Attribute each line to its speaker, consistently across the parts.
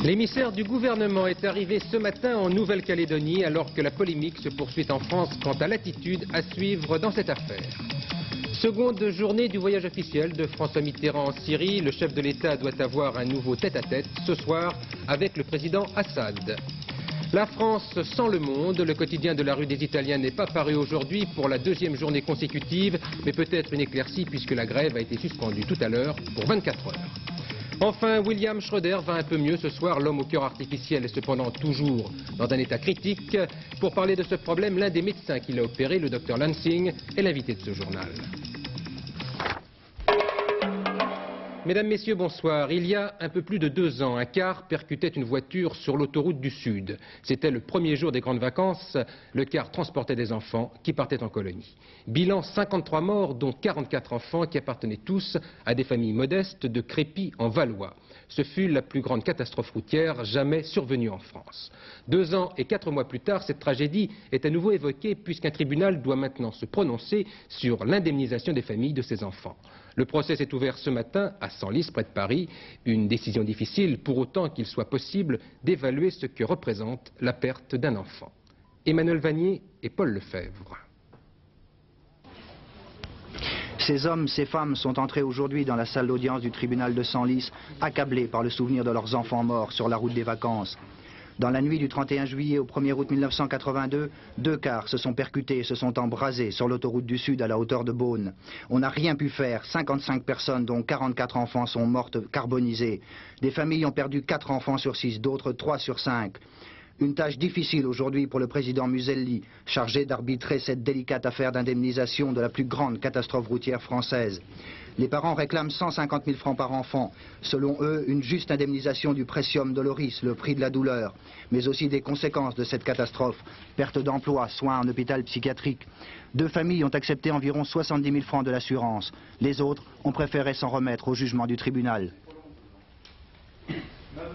Speaker 1: L'émissaire du gouvernement est arrivé ce matin en Nouvelle-Calédonie alors que la polémique se poursuit en France quant à l'attitude à suivre dans cette affaire. Seconde journée du voyage officiel de François Mitterrand en Syrie, le chef de l'État doit avoir un nouveau tête-à-tête ce soir avec le président Assad. La France sans le monde, le quotidien de la rue des Italiens n'est pas paru aujourd'hui pour la deuxième journée consécutive, mais peut-être une éclaircie puisque la grève a été suspendue tout à l'heure pour 24 heures. Enfin, William Schröder va un peu mieux ce soir. L'homme au cœur artificiel est cependant toujours dans un état critique. Pour parler de ce problème, l'un des médecins qui l'a opéré, le docteur Lansing, est l'invité de ce journal. Mesdames, Messieurs, bonsoir. Il y a un peu plus de 2 ans, un car percutait une voiture sur l'autoroute du Sud. C'était le premier jour des grandes vacances. Le car transportait des enfants qui partaient en colonie. Bilan 53 morts, dont 44 enfants qui appartenaient tous à des familles modestes de Crépy en Valois. Ce fut la plus grande catastrophe routière jamais survenue en France. 2 ans et 4 mois plus tard, cette tragédie est à nouveau évoquée puisqu'un tribunal doit maintenant se prononcer sur l'indemnisation des familles de ces enfants. Le procès s'est ouvert ce matin à Senlis, près de Paris. Une décision difficile, pour autant qu'il soit possible d'évaluer ce que représente la perte d'un enfant. Emmanuel Vanier et Paul Lefebvre.
Speaker 2: Ces hommes, ces femmes sont entrés aujourd'hui dans la salle d'audience du tribunal de Senlis, accablés par le souvenir de leurs enfants morts sur la route des vacances. Dans la nuit du 31 juillet au 1er août 1982, 2 cars se sont percutés et se sont embrasés sur l'autoroute du Sud à la hauteur de Beaune. On n'a rien pu faire. 55 personnes, dont 44 enfants, sont mortes carbonisées. Des familles ont perdu 4 enfants sur 6, d'autres 3 sur 5. Une tâche difficile aujourd'hui pour le président Muselli, chargé d'arbitrer cette délicate affaire d'indemnisation de la plus grande catastrophe routière française. Les parents réclament 150 000 francs par enfant. Selon eux, une juste indemnisation du Precium Doloris, le prix de la douleur, mais aussi des conséquences de cette catastrophe. Perte d'emploi, soins en hôpital psychiatrique. 2 familles ont accepté environ 70 000 francs de l'assurance. Les autres ont préféré s'en remettre au jugement du tribunal.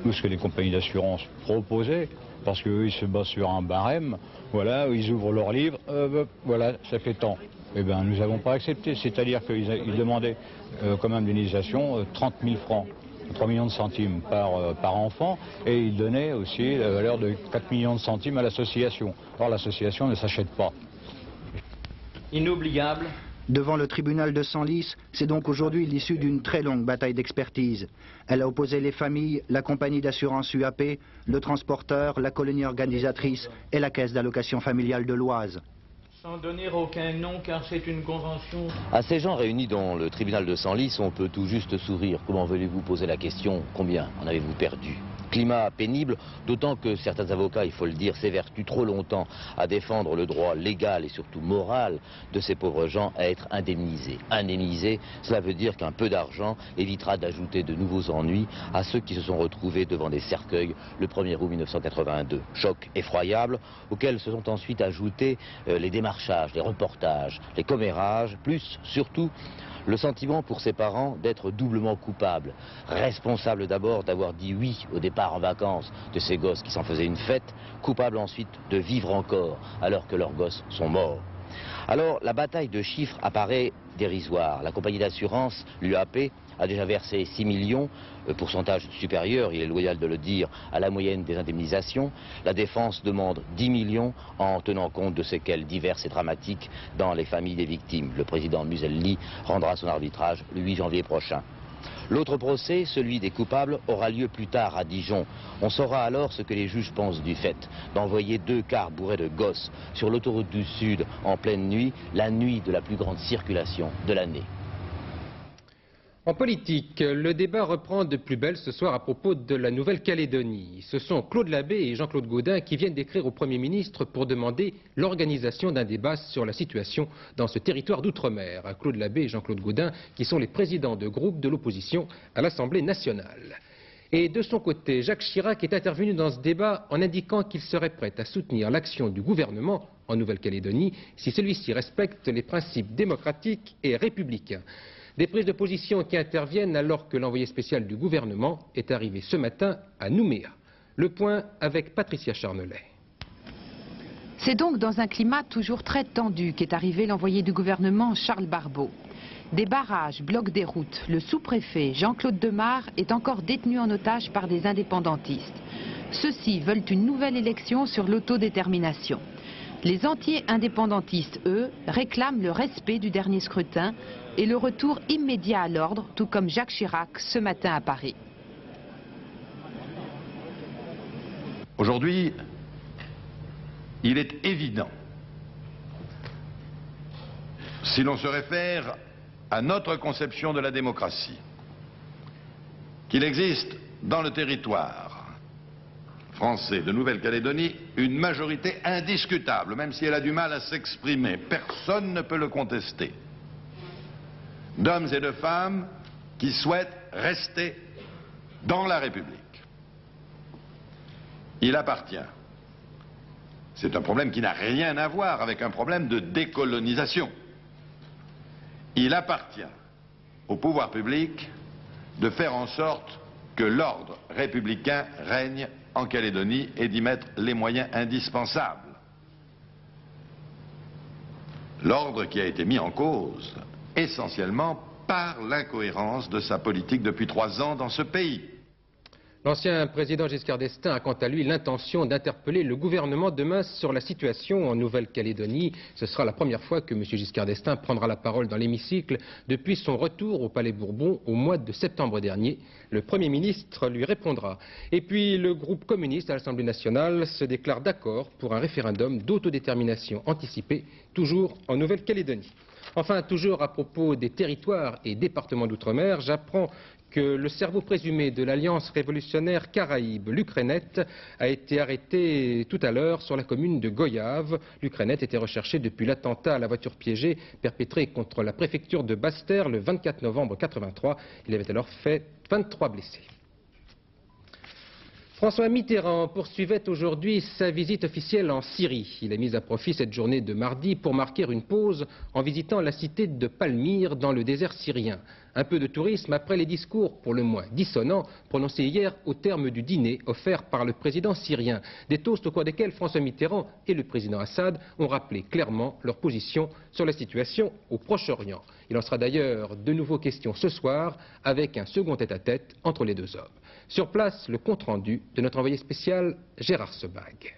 Speaker 3: Ce que les compagnies d'assurance proposaient, parce qu'eux, ils se basent sur un barème, voilà, ils ouvrent leur livre, voilà, ça fait tant. Eh bien, nous n'avons pas accepté, c'est-à-dire qu'ils demandaient comme indemnisation 30 000 francs, 3 millions de centimes par enfant, et ils donnaient aussi la valeur de 4 millions de centimes à l'association. Or, l'association ne s'achète pas.
Speaker 4: Inoubliable.
Speaker 2: Devant le tribunal de Senlis, c'est donc aujourd'hui l'issue d'une très longue bataille d'expertise. Elle a opposé les familles, la compagnie d'assurance UAP, le transporteur, la colonie organisatrice et la caisse d'allocation familiale de l'Oise.
Speaker 4: Sans donner aucun nom, car c'est une convention.
Speaker 5: À ces gens réunis dans le tribunal de Senlis, on peut tout juste sourire. Comment voulez-vous poser la question? Combien en avez-vous perdu? Climat pénible, d'autant que certains avocats, il faut le dire, s'évertuent trop longtemps à défendre le droit légal et surtout moral de ces pauvres gens à être indemnisés. Indemnisés, cela veut dire qu'un peu d'argent évitera d'ajouter de nouveaux ennuis à ceux qui se sont retrouvés devant des cercueils le 1er août 1982. Choc effroyable auquel se sont ensuite ajoutés les démarchages, les reportages, les commérages, plus surtout le sentiment pour ses parents d'être doublement coupables. Responsables d'abord d'avoir dit oui au départ en vacances de ces gosses qui s'en faisaient une fête, coupables ensuite de vivre encore alors que leurs gosses sont morts. Alors la bataille de chiffres apparaît dérisoire. La compagnie d'assurance, l'UAP, a déjà versé 6 millions, pourcentage supérieur, il est loyal de le dire, à la moyenne des indemnisations. La défense demande 10 millions en tenant compte de séquelles diverses et dramatiques dans les familles des victimes. Le président Muselli rendra son arbitrage le 8 janvier prochain. L'autre procès, celui des coupables, aura lieu plus tard à Dijon. On saura alors ce que les juges pensent du fait d'envoyer 2 cars bourrés de gosses sur l'autoroute du Sud en pleine nuit, la nuit de la plus grande circulation de l'année.
Speaker 1: En politique, le débat reprend de plus belle ce soir à propos de la Nouvelle-Calédonie. Ce sont Claude Labbé et Jean-Claude Gaudin qui viennent d'écrire au Premier ministre pour demander l'organisation d'un débat sur la situation dans ce territoire d'outre-mer. Claude Labbé et Jean-Claude Gaudin qui sont les présidents de groupe de l'opposition à l'Assemblée nationale. Et de son côté, Jacques Chirac est intervenu dans ce débat en indiquant qu'il serait prêt à soutenir l'action du gouvernement en Nouvelle-Calédonie si celui-ci respecte les principes démocratiques et républicains. Des prises de position qui interviennent alors que l'envoyé spécial du gouvernement est arrivé ce matin à Nouméa. Le point avec Patricia Charnelet.
Speaker 6: C'est donc dans un climat toujours très tendu qu'est arrivé l'envoyé du gouvernement Charles Barbeau. Des barrages bloquent des routes. Le sous-préfet Jean-Claude Demare est encore détenu en otage par des indépendantistes. Ceux-ci veulent une nouvelle élection sur l'autodétermination. Les anti-indépendantistes, eux, réclament le respect du dernier scrutin et le retour immédiat à l'ordre, tout comme Jacques Chirac ce matin à Paris.
Speaker 7: Aujourd'hui, il est évident, si l'on se réfère à notre conception de la démocratie, qu'il existe dans le territoire français de Nouvelle-Calédonie une majorité indiscutable, même si elle a du mal à s'exprimer. Personne ne peut le contester. D'hommes et de femmes qui souhaitent rester dans la République. Il appartient. C'est un problème qui n'a rien à voir avec un problème de décolonisation. Il appartient au pouvoir public de faire en sorte que l'ordre républicain règne en Calédonie et d'y mettre les moyens indispensables. L'ordre qui a été mis en cause essentiellement par l'incohérence de sa politique depuis 3 ans dans ce pays.
Speaker 1: L'ancien président Giscard d'Estaing a quant à lui l'intention d'interpeller le gouvernement demain sur la situation en Nouvelle-Calédonie. Ce sera la première fois que M. Giscard d'Estaing prendra la parole dans l'hémicycle depuis son retour au Palais Bourbon au mois de septembre dernier. Le Premier ministre lui répondra. Et puis le groupe communiste à l'Assemblée nationale se déclare d'accord pour un référendum d'autodétermination anticipé, toujours en Nouvelle-Calédonie. Enfin, toujours à propos des territoires et départements d'outre-mer, j'apprends que le cerveau présumé de l'Alliance révolutionnaire Caraïbe, l'Ukrainette, a été arrêté tout à l'heure sur la commune de Goyave. L'Ukrainette était recherché depuis l'attentat à la voiture piégée perpétré contre la préfecture de Basse-Terre le 24 novembre 1983. Il avait alors fait 23 blessés. François Mitterrand poursuivait aujourd'hui sa visite officielle en Syrie. Il a mis à profit cette journée de mardi pour marquer une pause en visitant la cité de Palmyre dans le désert syrien. Un peu de tourisme après les discours pour le moins dissonants prononcés hier au terme du dîner offert par le président syrien. Des toasts au cours desquels François Mitterrand et le président Assad ont rappelé clairement leur position sur la situation au Proche-Orient. Il en sera d'ailleurs de nouveau question ce soir avec un second tête-à-tête entre les deux hommes. Sur place, le compte-rendu de notre envoyé spécial Gérard Sebag.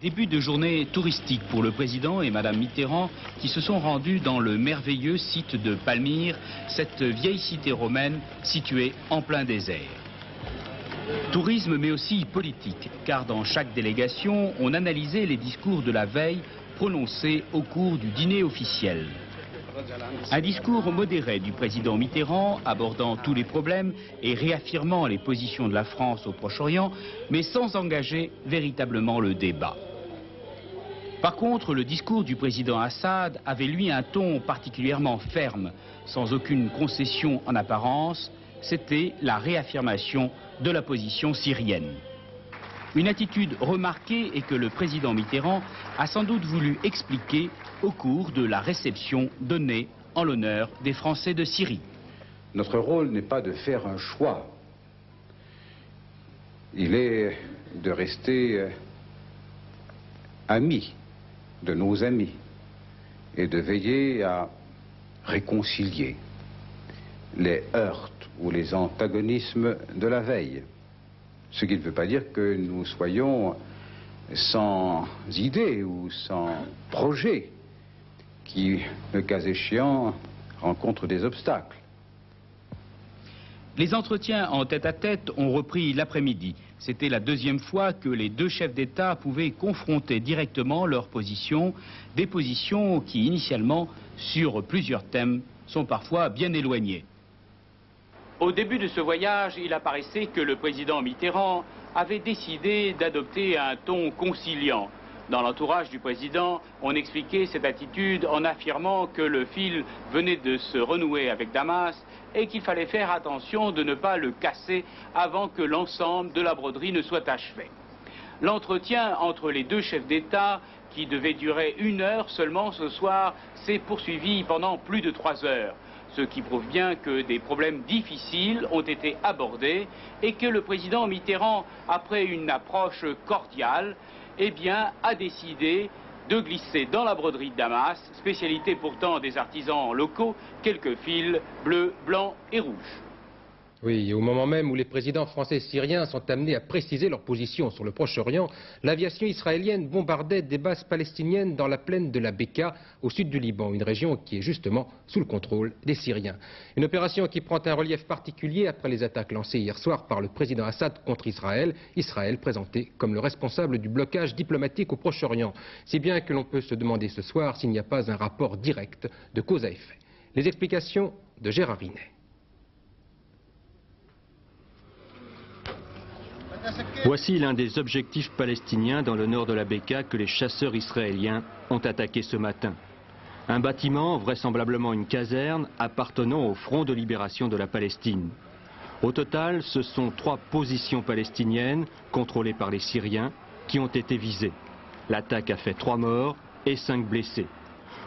Speaker 8: Début de journée touristique pour le président et Madame Mitterrand qui se sont rendus dans le merveilleux site de Palmyre, cette vieille cité romaine située en plein désert. Tourisme mais aussi politique, car dans chaque délégation, on analysait les discours de la veille prononcés au cours du dîner officiel. Un discours modéré du président Mitterrand, abordant tous les problèmes et réaffirmant les positions de la France au Proche-Orient, mais sans engager véritablement le débat. Par contre, le discours du président Assad avait lui un ton particulièrement ferme, sans aucune concession en apparence. C'était la réaffirmation de la position syrienne. Une attitude remarquée et que le président Mitterrand a sans doute voulu expliquer au cours de la réception donnée en l'honneur des Français de Syrie.
Speaker 9: Notre rôle n'est pas de faire un choix. Il est de rester amis de nos amis et de veiller à réconcilier les heurts ou les antagonismes de la veille. Ce qui ne veut pas dire que nous soyons sans idées ou sans projet qui, le cas échéant, rencontrent des obstacles.
Speaker 8: Les entretiens en tête-à-tête ont repris l'après-midi. C'était la deuxième fois que les deux chefs d'État pouvaient confronter directement leurs positions, des positions qui, initialement, sur plusieurs thèmes, sont parfois bien éloignées. Au début de ce voyage, il apparaissait que le président Mitterrand avait décidé d'adopter un ton conciliant. Dans l'entourage du président, on expliquait cette attitude en affirmant que le fil venait de se renouer avec Damas et qu'il fallait faire attention de ne pas le casser avant que l'ensemble de la broderie ne soit achevé. L'entretien entre les deux chefs d'État, qui devait durer 1 heure seulement ce soir, s'est poursuivi pendant plus de 3 heures. Ce qui prouve bien que des problèmes difficiles ont été abordés et que le président Mitterrand, après une approche cordiale, a décidé de glisser dans la broderie de Damas, spécialité pourtant des artisans locaux, quelques fils bleus, blancs et rouges.
Speaker 1: Oui, au moment même où les présidents français et syriens sont amenés à préciser leur position sur le Proche-Orient, l'aviation israélienne bombardait des bases palestiniennes dans la plaine de la Beka, au sud du Liban, une région qui est justement sous le contrôle des Syriens. Une opération qui prend un relief particulier après les attaques lancées hier soir par le président Assad contre Israël, Israël présenté comme le responsable du blocage diplomatique au Proche-Orient, si bien que l'on peut se demander ce soir s'il n'y a pas un rapport direct de cause à effet. Les explications de Gérard Rinet.
Speaker 10: Voici l'un des objectifs palestiniens dans le nord de la Beka que les chasseurs israéliens ont attaqué ce matin. Un bâtiment, vraisemblablement une caserne, appartenant au Front de libération de la Palestine. Au total, ce sont 3 positions palestiniennes, contrôlées par les Syriens, qui ont été visées. L'attaque a fait 3 morts et 5 blessés.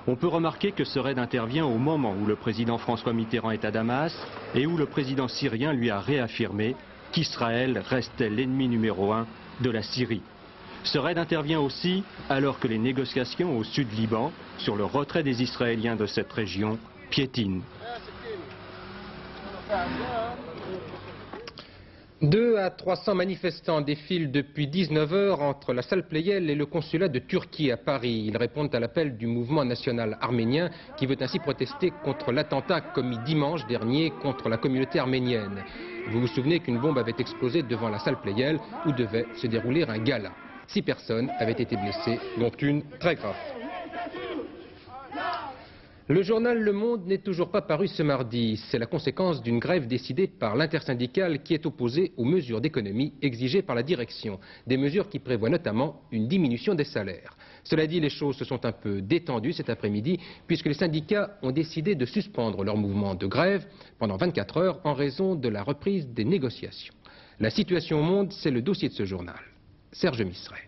Speaker 10: On peut remarquer que ce raid intervient au moment où le président François Mitterrand est à Damas et où le président syrien lui a réaffirmé qu'Israël restait l'ennemi numéro 1 de la Syrie. Ce raid intervient aussi alors que les négociations au sud Liban sur le retrait des Israéliens de cette région piétinent.
Speaker 1: 200 à 300 manifestants défilent depuis 19 heures entre la salle Pleyel et le consulat de Turquie à Paris. Ils répondent à l'appel du mouvement national arménien qui veut ainsi protester contre l'attentat commis dimanche dernier contre la communauté arménienne. Vous vous souvenez qu'une bombe avait explosé devant la salle Pleyel où devait se dérouler un gala. 6 personnes avaient été blessées, dont une très grave. Le journal Le Monde n'est toujours pas paru ce mardi. C'est la conséquence d'une grève décidée par l'intersyndicale qui est opposée aux mesures d'économie exigées par la direction. Des mesures qui prévoient notamment une diminution des salaires. Cela dit, les choses se sont un peu détendues cet après-midi puisque les syndicats ont décidé de suspendre leur mouvement de grève pendant 24 heures en raison de la reprise des négociations. La situation au Monde, c'est le dossier de ce journal. Serge Misseret.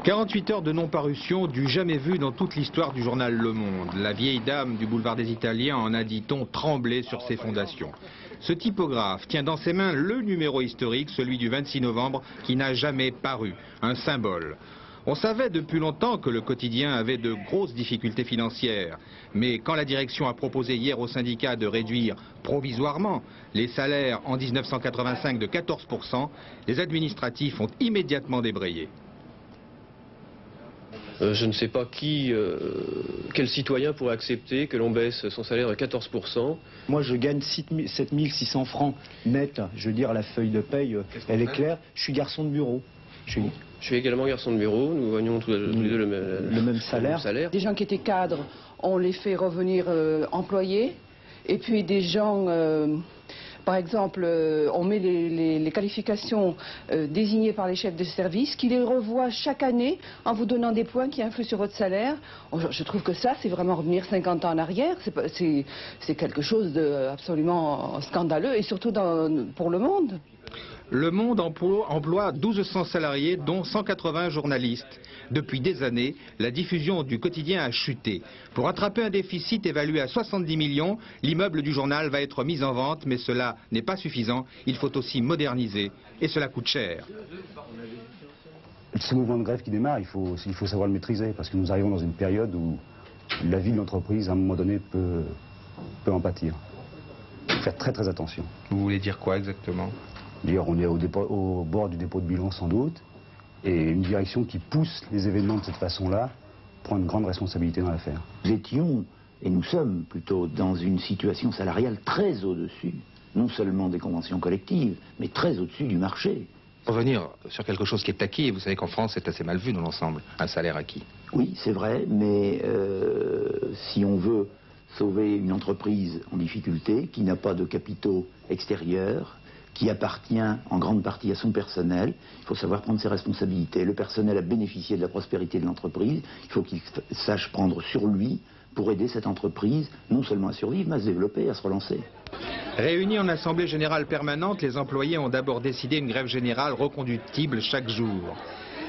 Speaker 11: 48 heures de non-parution du jamais vu dans toute l'histoire du journal Le Monde. La vieille dame du boulevard des Italiens en a, dit-on, tremblé sur ses fondations. Ce typographe tient dans ses mains le numéro historique, celui du 26 novembre, qui n'a jamais paru, un symbole. On savait depuis longtemps que le quotidien avait de grosses difficultés financières. Mais quand la direction a proposé hier aux syndicats de réduire provisoirement les salaires en 1985 de 14%, les administratifs ont immédiatement débrayé.
Speaker 12: Je ne sais pas quel citoyen pourrait accepter que l'on baisse son salaire de 14%.
Speaker 13: Moi, je gagne 7 600 francs net. Je veux dire, la feuille de paye, elle est claire. Je suis garçon de bureau. Je
Speaker 12: suis également garçon de bureau. Nous gagnons tous les deux le même salaire.
Speaker 14: Des gens qui étaient cadres, on les fait revenir employés. Et puis des gens... Par exemple, on met les qualifications désignées par les chefs de service, qui les revoient chaque année en vous donnant des points qui influent sur votre salaire. Je trouve que ça, c'est vraiment revenir 50 ans en arrière. C'est quelque chose d'absolument scandaleux, et surtout pour Le Monde.
Speaker 11: Le Monde emploie 1200 salariés, dont 180 journalistes. Depuis des années, la diffusion du quotidien a chuté. Pour rattraper un déficit évalué à 70 millions, l'immeuble du journal va être mis en vente, mais cela n'est pas suffisant. Il faut aussi moderniser, et cela coûte cher.
Speaker 15: Ce mouvement de grève qui démarre, il faut savoir le maîtriser, parce que nous arrivons dans une période où la vie de l'entreprise, à un moment donné, peut en pâtir. Il faut faire très très attention.
Speaker 11: Vous voulez dire quoi exactement?
Speaker 15: D'ailleurs, on est au bord du dépôt de bilan sans doute, et une direction qui pousse les événements de cette façon-là prend une grande responsabilité dans l'affaire.
Speaker 16: Nous étions, et nous sommes plutôt, dans une situation salariale très au-dessus, non seulement des conventions collectives, mais très au-dessus du marché.
Speaker 17: Revenir sur quelque chose qui est acquis, et vous savez qu'en France c'est assez mal vu dans l'ensemble, un salaire acquis.
Speaker 16: Oui, c'est vrai, mais si on veut sauver une entreprise en difficulté, qui n'a pas de capitaux extérieurs, qui appartient en grande partie à son personnel, il faut savoir prendre ses responsabilités. Le personnel a bénéficié de la prospérité de l'entreprise, il faut qu'il sache prendre sur lui pour aider cette entreprise, non seulement à survivre, mais à se développer, à se relancer.
Speaker 11: Réunis en assemblée générale permanente, les employés ont d'abord décidé une grève générale reconductible chaque jour.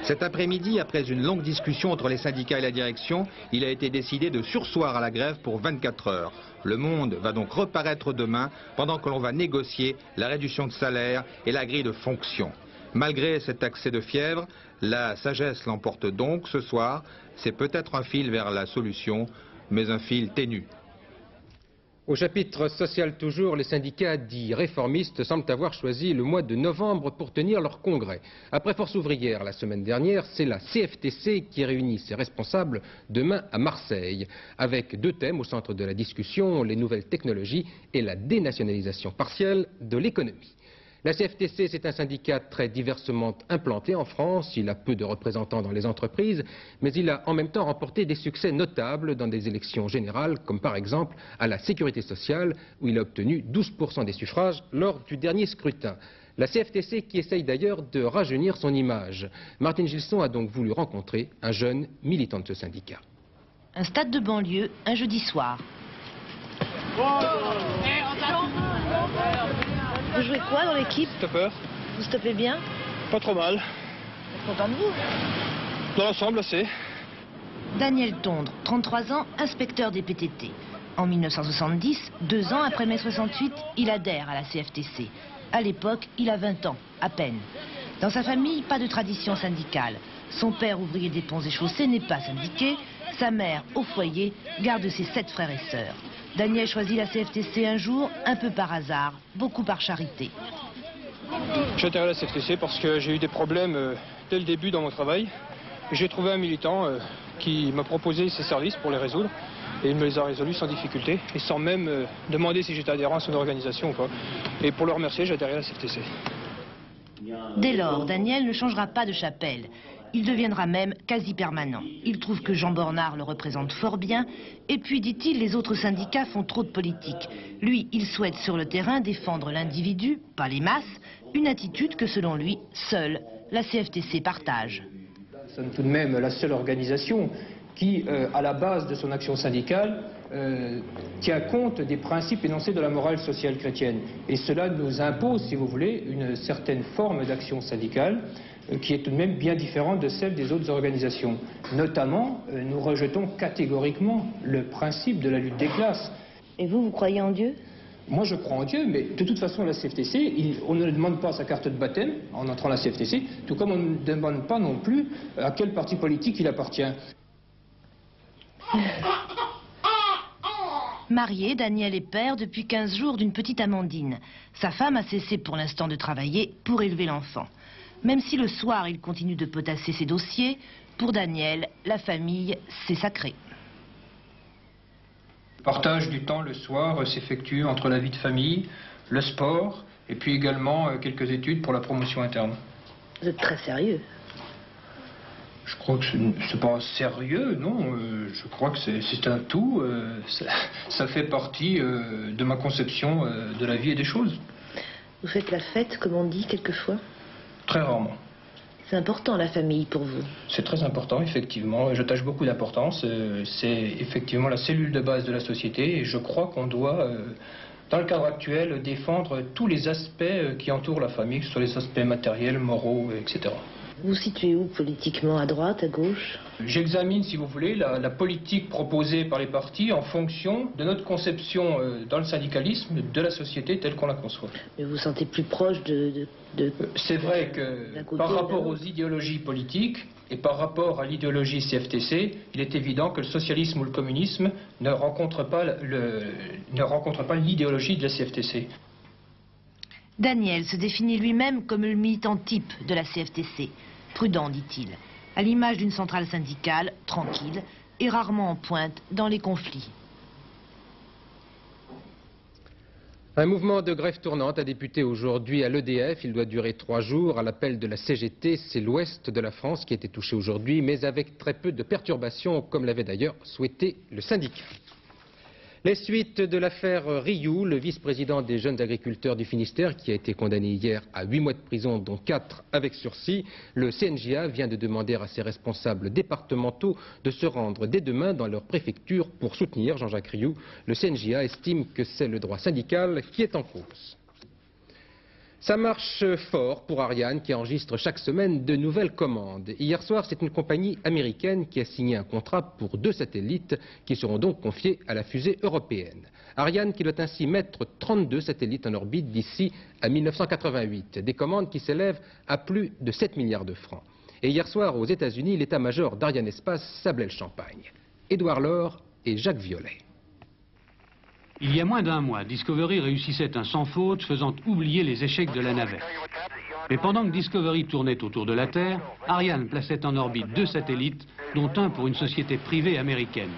Speaker 11: Cet après-midi, après une longue discussion entre les syndicats et la direction, il a été décidé de surseoir à la grève pour 24 heures. Le Monde va donc reparaître demain pendant que l'on va négocier la réduction de salaire et la grille de fonction. Malgré cet accès de fièvre, La sagesse l'emporte donc ce soir. C'est peut-être un fil vers la solution, mais un fil ténu.
Speaker 1: Au chapitre social toujours, les syndicats dits réformistes semblent avoir choisi le mois de novembre pour tenir leur congrès. Après Force ouvrière la semaine dernière, c'est la CFTC qui réunit ses responsables demain à Marseille, avec deux thèmes au centre de la discussion, les nouvelles technologies et la dénationalisation partielle de l'économie. La CFTC, c'est un syndicat très diversement implanté en France. Il a peu de représentants dans les entreprises, mais il a en même temps remporté des succès notables dans des élections générales, comme par exemple à la Sécurité sociale, où il a obtenu 12% des suffrages lors du dernier scrutin. La CFTC qui essaye d'ailleurs de rajeunir son image. Martine Gilson a donc voulu rencontrer un jeune militant de ce syndicat.
Speaker 18: Un stade de banlieue, un jeudi soir. Vous jouez quoi dans l'équipe?
Speaker 19: Stopper.
Speaker 18: Vous stoppez bien?
Speaker 19: Pas trop mal.
Speaker 18: Vous êtes content de vous?
Speaker 19: Dans l'ensemble, assez.
Speaker 18: Daniel Tondre, 33 ans, inspecteur des PTT. En 1970, 2 ans après mai 68, il adhère à la CFTC. À l'époque, il a 20 ans, à peine. Dans sa famille, pas de tradition syndicale. Son père, ouvrier des ponts et chaussées, n'est pas syndiqué. Sa mère, au foyer, garde ses 7 frères et sœurs. Daniel choisit la CFTC un jour, un peu par hasard, beaucoup par charité.
Speaker 19: J'ai atterri à la CFTC parce que j'ai eu des problèmes dès le début dans mon travail. J'ai trouvé un militant qui m'a proposé ses services pour les résoudre. Et il me les a résolus sans difficulté et sans même demander si j'étais adhérent à son organisation ou pas. Et pour le remercier, j'ai atterri à la CFTC.
Speaker 18: Dès lors, Daniel ne changera pas de chapelle. Il deviendra même quasi permanent. Il trouve que Jean Bornard le représente fort bien. Et puis, dit-il, les autres syndicats font trop de politique. Lui, il souhaite sur le terrain défendre l'individu, pas les masses, une attitude que selon lui, seule la CFTC partage.
Speaker 19: C'est tout de même la seule organisation qui, à la base de son action syndicale, tient compte des principes énoncés de la morale sociale chrétienne. Et cela nous impose, si vous voulez, une certaine forme d'action syndicale qui est tout de même bien différente de celle des autres organisations. Notamment, nous rejetons catégoriquement le principe de la lutte des classes.
Speaker 18: Et vous, vous croyez en Dieu?
Speaker 19: Moi, je crois en Dieu, mais de toute façon, la CFTC, on ne demande pas sa carte de baptême en entrant à la CFTC, tout comme on ne demande pas non plus à quel parti politique il appartient.
Speaker 18: Marié, Daniel est père depuis 15 jours d'une petite Amandine. Sa femme a cessé pour l'instant de travailler pour élever l'enfant. Même si le soir, il continue de potasser ses dossiers, pour Daniel, la famille, c'est sacré.
Speaker 19: Le partage du temps le soir s'effectue entre la vie de famille, le sport, et puis également quelques études pour la promotion interne.
Speaker 18: Vous êtes très sérieux.
Speaker 19: Je crois que c'est pas sérieux, non. Je crois que c'est un tout. Ça fait partie de ma conception de la vie et des choses.
Speaker 18: Vous faites la fête, comme on dit quelquefois?
Speaker 19: Très rarement.
Speaker 18: C'est important, la famille, pour vous?
Speaker 19: C'est très important, effectivement. J'attache beaucoup d'importance. C'est effectivement la cellule de base de la société. Et je crois qu'on doit, dans le cadre actuel, défendre tous les aspects qui entourent la famille, que ce soit les aspects matériels, moraux, etc.
Speaker 18: Vous vous situez où politiquement? À droite, à gauche?
Speaker 19: J'examine, si vous voulez, la politique proposée par les partis en fonction de notre conception dans le syndicalisme de la société telle qu'on la conçoit.
Speaker 18: Mais vous vous sentez plus proche de...
Speaker 19: C'est vrai que par rapport aux idéologies politiques et par rapport à l'idéologie CFTC, il est évident que le socialisme ou le communisme ne rencontrent pas l'idéologie de la CFTC.
Speaker 18: Daniel se définit lui-même comme le militant type de la CFTC. Prudent, dit-il, à l'image d'une centrale syndicale, tranquille, et rarement en pointe dans les conflits.
Speaker 1: Un mouvement de grève tournante a débuté aujourd'hui à l'EDF. Il doit durer 3 jours. À l'appel de la CGT, c'est l'ouest de la France qui a été touché aujourd'hui, mais avec très peu de perturbations, comme l'avait d'ailleurs souhaité le syndicat. Les suites de l'affaire Rioux, le vice-président des jeunes agriculteurs du Finistère, qui a été condamné hier à 8 mois de prison, dont 4 avec sursis. Le CNJA vient de demander à ses responsables départementaux de se rendre dès demain dans leur préfecture pour soutenir Jean-Jacques Rioux. Le CNJA estime que c'est le droit syndical qui est en cause. Ça marche fort pour Ariane qui enregistre chaque semaine de nouvelles commandes. Hier soir, c'est une compagnie américaine qui a signé un contrat pour 2 satellites qui seront donc confiés à la fusée européenne. Ariane qui doit ainsi mettre 32 satellites en orbite d'ici à 1988. Des commandes qui s'élèvent à plus de 7 milliards de francs. Et hier soir, aux États-Unis, l'état-major d'Arianespace sablait le champagne. Édouard Laure et Jacques Violet.
Speaker 20: Il y a moins d'un mois, Discovery réussissait un sans faute, faisant oublier les échecs de la navette. Mais pendant que Discovery tournait autour de la Terre, Ariane plaçait en orbite 2 satellites, dont un pour une société privée américaine.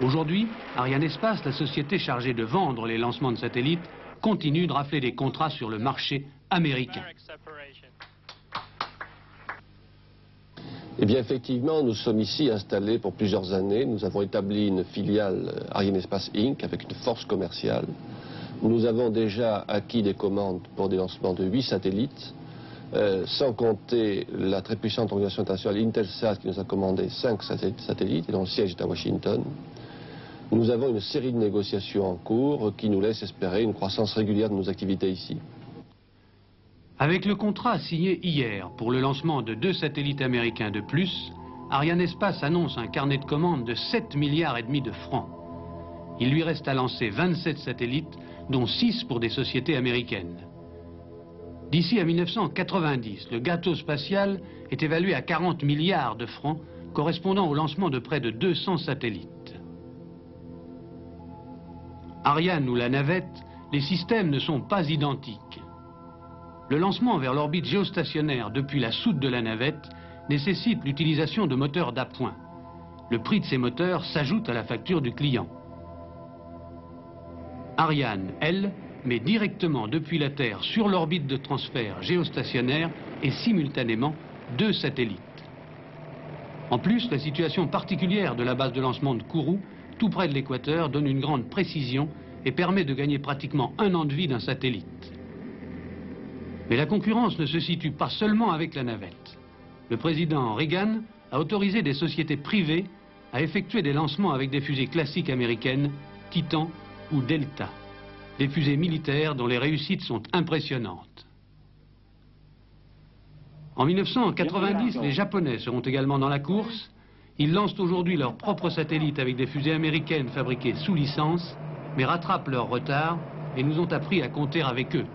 Speaker 20: Aujourd'hui, Arianespace, la société chargée de vendre les lancements de satellites, continue de rafler des contrats sur le marché américain.
Speaker 12: Eh bien, effectivement, nous sommes ici installés pour plusieurs années. Nous avons établi une filiale Arianespace Inc. avec une force commerciale. Nous avons déjà acquis des commandes pour des lancements de 8 satellites, sans compter la très puissante organisation internationale Intelsat qui nous a commandé 5 satellites et dont le siège est à Washington. Nous avons une série de négociations en cours qui nous laissent espérer une croissance régulière de nos activités ici.
Speaker 20: Avec le contrat signé hier pour le lancement de 2 satellites américains de plus, Arianespace annonce un carnet de commandes de 7,5 milliards de francs. Il lui reste à lancer 27 satellites, dont 6 pour des sociétés américaines. D'ici à 1990, le gâteau spatial est évalué à 40 milliards de francs, correspondant au lancement de près de 200 satellites. Ariane ou la navette, les systèmes ne sont pas identiques. Le lancement vers l'orbite géostationnaire depuis la soute de la navette nécessite l'utilisation de moteurs d'appoint. Le prix de ces moteurs s'ajoute à la facture du client. Ariane, elle, met directement depuis la Terre sur l'orbite de transfert géostationnaire et simultanément 2 satellites. En plus, la situation particulière de la base de lancement de Kourou, tout près de l'équateur, donne une grande précision et permet de gagner pratiquement 1 an de vie d'un satellite. Mais la concurrence ne se situe pas seulement avec la navette. Le président Reagan a autorisé des sociétés privées à effectuer des lancements avec des fusées classiques américaines, Titan ou Delta. Des fusées militaires dont les réussites sont impressionnantes. En 1990, les Japonais seront également dans la course. Ils lancent aujourd'hui leurs propres satellites avec des fusées américaines fabriquées sous licence, mais rattrapent leur retard et nous ont appris à compter avec eux.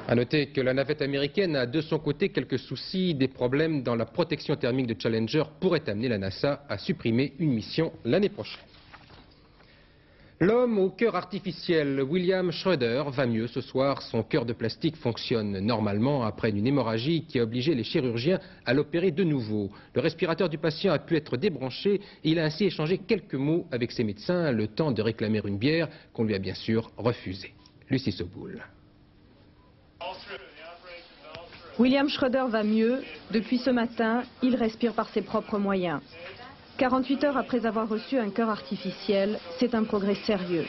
Speaker 1: A noter que la navette américaine a de son côté quelques soucis. Des problèmes dans la protection thermique de Challenger pourraient amener la NASA à supprimer une mission l'année prochaine. L'homme au cœur artificiel, William Schroeder, va mieux ce soir. Son cœur de plastique fonctionne normalement après une hémorragie qui a obligé les chirurgiens à l'opérer de nouveau. Le respirateur du patient a pu être débranché et il a ainsi échangé quelques mots avec ses médecins, le temps de réclamer une bière qu'on lui a bien sûr refusée. Lucie Soboul.
Speaker 21: William Schroeder va mieux. Depuis ce matin, il respire par ses propres moyens. 48 heures après avoir reçu un cœur artificiel, c'est un progrès sérieux.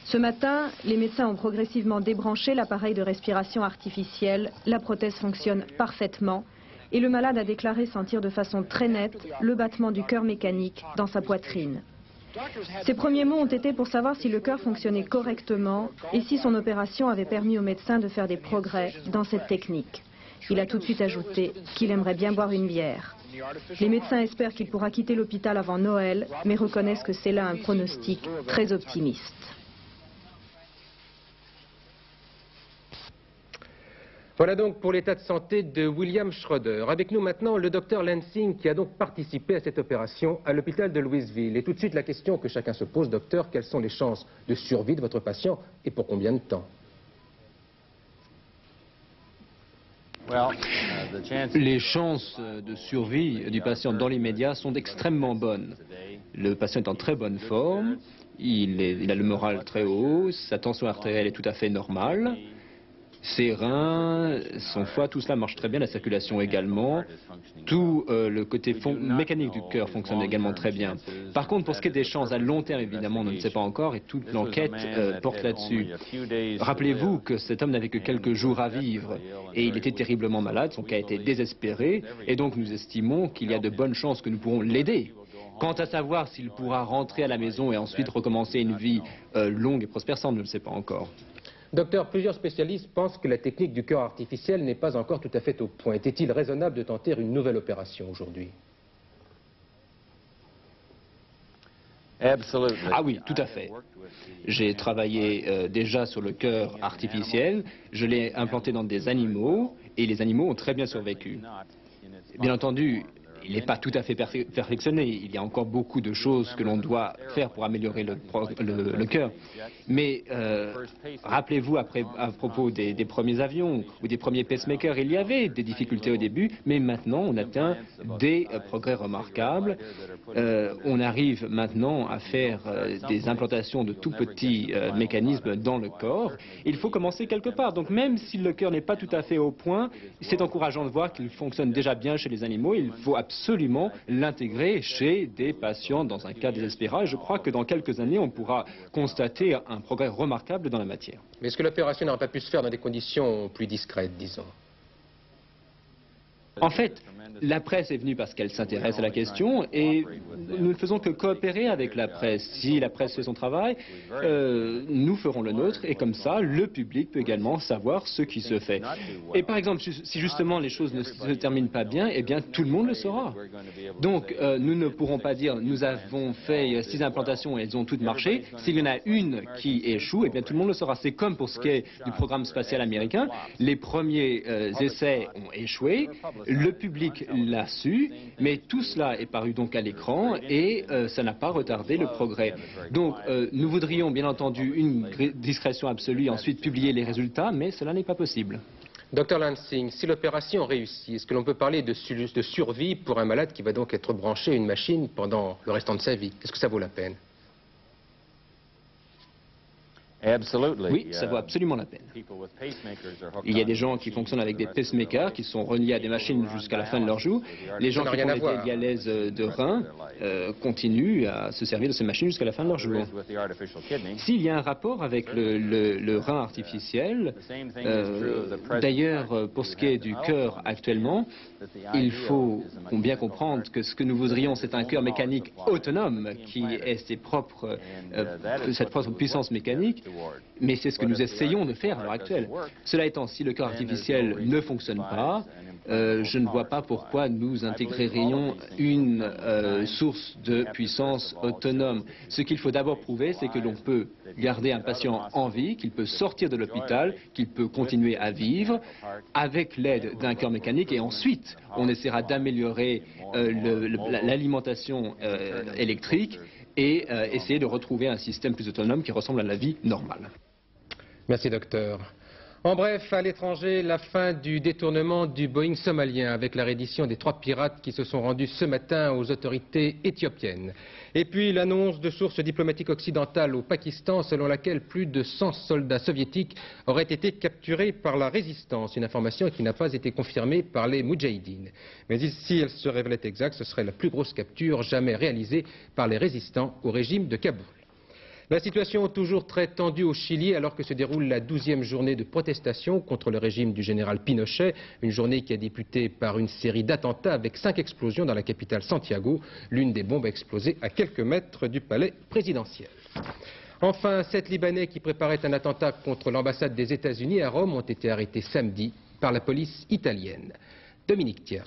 Speaker 21: Ce matin, les médecins ont progressivement débranché l'appareil de respiration artificielle, la prothèse fonctionne parfaitement et le malade a déclaré sentir de façon très nette le battement du cœur mécanique dans sa poitrine. Ses premiers mots ont été pour savoir si le cœur fonctionnait correctement et si son opération avait permis aux médecins de faire des progrès dans cette technique. Il a tout de suite ajouté qu'il aimerait bien boire une bière. Les médecins espèrent qu'il pourra quitter l'hôpital avant Noël, mais reconnaissent que c'est là un pronostic très optimiste.
Speaker 1: Voilà donc pour l'état de santé de William Schroeder. Avec nous maintenant le docteur Lansing qui a donc participé à cette opération à l'hôpital de Louisville. Et tout de suite la question que chacun se pose, docteur, quelles sont les chances de survie de votre patient et pour combien de temps?
Speaker 22: Les chances de survie du patient dans l'immédiat sont extrêmement bonnes. Le patient est en très bonne forme, il a le moral très haut, sa tension artérielle est tout à fait normale. Ses reins, son foie, tout cela marche très bien, la circulation également. Tout le côté mécanique du cœur fonctionne également très bien. Par contre, pour ce qui est des chances à long terme, évidemment, on ne sait pas encore et toute l'enquête porte là-dessus. Rappelez-vous que cet homme n'avait que quelques jours à vivre et il était terriblement malade, son cas était désespéré et donc nous estimons qu'il y a de bonnes chances que nous pourrons l'aider. Quant à savoir s'il pourra rentrer à la maison et ensuite recommencer une vie longue et prospère, ça on ne le sait pas encore.
Speaker 1: Docteur, plusieurs spécialistes pensent que la technique du cœur artificiel n'est pas encore tout à fait au point. Était-il raisonnable de tenter une nouvelle opération aujourd'hui?
Speaker 22: Ah oui, tout à fait. J'ai travaillé déjà sur le cœur artificiel, je l'ai implanté dans des animaux et les animaux ont très bien survécu. Bien entendu, il n'est pas tout à fait perfectionné, il y a encore beaucoup de choses que l'on doit faire pour améliorer le cœur. Mais rappelez-vous à propos des premiers avions ou des premiers pacemakers, il y avait des difficultés au début, mais maintenant on atteint des progrès remarquables. On arrive maintenant à faire des implantations de tout petits mécanismes dans le corps. Il faut commencer quelque part, donc même si le cœur n'est pas tout à fait au point, c'est encourageant de voir qu'il fonctionne déjà bien chez les animaux. Il faut absolument l'intégrer chez des patients dans un cas désespéré. Je crois que dans quelques années, on pourra constater un progrès remarquable dans la matière.
Speaker 1: Mais est-ce que l'opération n'aurait pas pu se faire dans des conditions plus discrètes, disons?
Speaker 22: En fait, la presse est venue parce qu'elle s'intéresse à la question et nous ne faisons que coopérer avec la presse. Si la presse fait son travail, nous ferons le nôtre et comme ça, le public peut également savoir ce qui se fait. Et par exemple, si justement les choses ne se terminent pas bien, eh bien tout le monde le saura. Donc nous ne pourrons pas dire nous avons fait 6 implantations et elles ont toutes marché. S'il y en a une qui échoue, eh bien tout le monde le saura. C'est comme pour ce qui est du programme spatial américain. Les premiers essais ont échoué. Le public l'a su, mais tout cela est paru donc à l'écran et ça n'a pas retardé le progrès. Donc nous voudrions bien entendu une discrétion absolue et ensuite publier les résultats, mais cela n'est pas possible.
Speaker 1: Dr Lansing, si l'opération réussit, est-ce que l'on peut parler de survie pour un malade qui va donc être branché à une machine pendant le restant de sa vie? Est-ce que ça vaut la peine?
Speaker 22: Oui, ça vaut absolument la peine. Il y a des gens qui fonctionnent avec des pacemakers, qui sont reliés à des machines jusqu'à la fin de leur jour. Les gens qui font des dialèses de reins continuent à se servir de ces machines jusqu'à la fin de leur jour. S'il y a un rapport avec le rein artificiel, d'ailleurs, pour ce qui est du cœur actuellement, il faut bien comprendre que ce que nous voudrions, c'est un cœur mécanique autonome qui ait cette propre puissance mécanique. Mais c'est ce que nous essayons de faire à l'heure actuelle. Cela étant, si le cœur artificiel ne fonctionne pas, je ne vois pas pourquoi nous intégrerions une source de puissance autonome. Ce qu'il faut d'abord prouver, c'est que l'on peut garder un patient en vie, qu'il peut sortir de l'hôpital, qu'il peut continuer à vivre avec l'aide d'un cœur mécanique et ensuite on essaiera d'améliorer l'alimentation électrique et essayer de retrouver un système plus autonome qui ressemble à la vie normale.
Speaker 1: Merci, docteur. En bref, à l'étranger, la fin du détournement du Boeing somalien avec la reddition des 3 pirates qui se sont rendus ce matin aux autorités éthiopiennes. Et puis l'annonce de sources diplomatiques occidentales au Pakistan selon laquelle plus de 100 soldats soviétiques auraient été capturés par la résistance, une information qui n'a pas été confirmée par les Moudjahidines. Mais si elle se révélait exacte, ce serait la plus grosse capture jamais réalisée par les résistants au régime de Kaboul. La situation est toujours très tendue au Chili alors que se déroule la 12e journée de protestation contre le régime du général Pinochet, une journée qui a débuté par une série d'attentats avec 5 explosions dans la capitale Santiago, l'une des bombes explosées à quelques mètres du palais présidentiel. Enfin, 7 Libanais qui préparaient un attentat contre l'ambassade des États-Unis à Rome ont été arrêtés samedi par la police italienne. Dominique Thiers.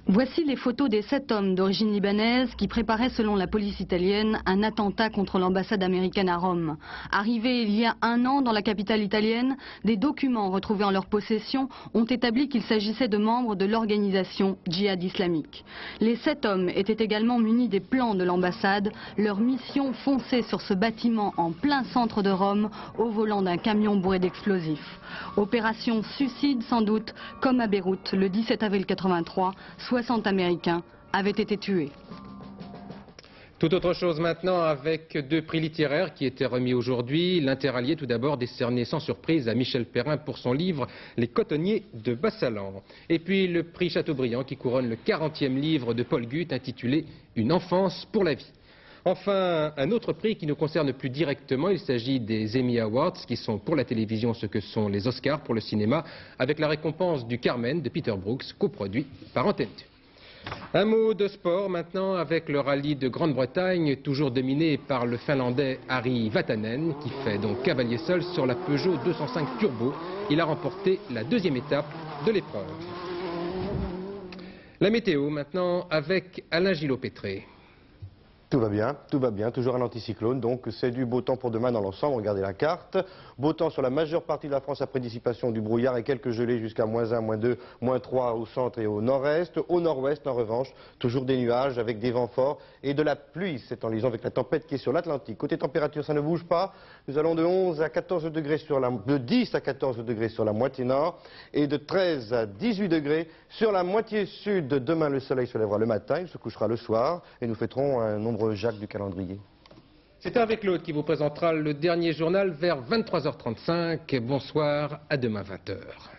Speaker 2: Voici les photos des 7 hommes d'origine libanaise qui préparaient, selon la police italienne, un attentat contre l'ambassade américaine à Rome. Arrivés il y a 1 an dans la capitale italienne, des documents retrouvés en leur possession ont établi qu'il s'agissait de membres de l'organisation Djihad islamique. Les 7 hommes étaient également munis des plans de l'ambassade. Leur mission, foncer sur ce bâtiment en plein centre de Rome au volant d'un camion bourré d'explosifs. Opération suicide sans doute, comme à Beyrouth le 17 avril 1983, 60 Américains avaient été tués.
Speaker 1: Tout autre chose maintenant avec 2 prix littéraires qui étaient remis aujourd'hui. L'Interallié tout d'abord décerné sans surprise à Michel Perrin pour son livre Les cotonniers de Bassalan. Et puis le prix Chateaubriand qui couronne le 40e livre de Paul Guth intitulé Une enfance pour la vie. Enfin, un autre prix qui nous concerne plus directement, il s'agit des Emmy Awards, qui sont pour la télévision ce que sont les Oscars pour le cinéma, avec la récompense du Carmen de Peter Brooks, coproduit par Antenne 2. Un mot de sport maintenant avec le rallye de Grande-Bretagne, toujours dominé par le Finlandais Harry Vatanen, qui fait donc cavalier seul sur la Peugeot 205 Turbo. Il a remporté la 2e étape de l'épreuve. La météo maintenant avec Alain Gillot-Pétré.
Speaker 3: Tout va bien, toujours un anticyclone, donc c'est du beau temps pour demain dans l'ensemble. Regardez la carte. Beau temps sur la majeure partie de la France après dissipation du brouillard et quelques gelées jusqu'à -1, -2, -3 au centre et au nord-est. Au nord-ouest, en revanche, toujours des nuages avec des vents forts et de la pluie. C'est en liaison avec la tempête qui est sur l'Atlantique. Côté température, ça ne bouge pas. Nous allons de 11 à 14 degrés de 10 à 14 degrés sur la moitié nord et de 13 à 18 degrés sur la moitié sud. Demain, le soleil se lèvera le matin, il se couchera le soir et nous fêterons un nombre Jacques du calendrier.
Speaker 1: C'est Hervé Claude qui vous présentera le dernier journal vers 23h35. Bonsoir, à demain 20h.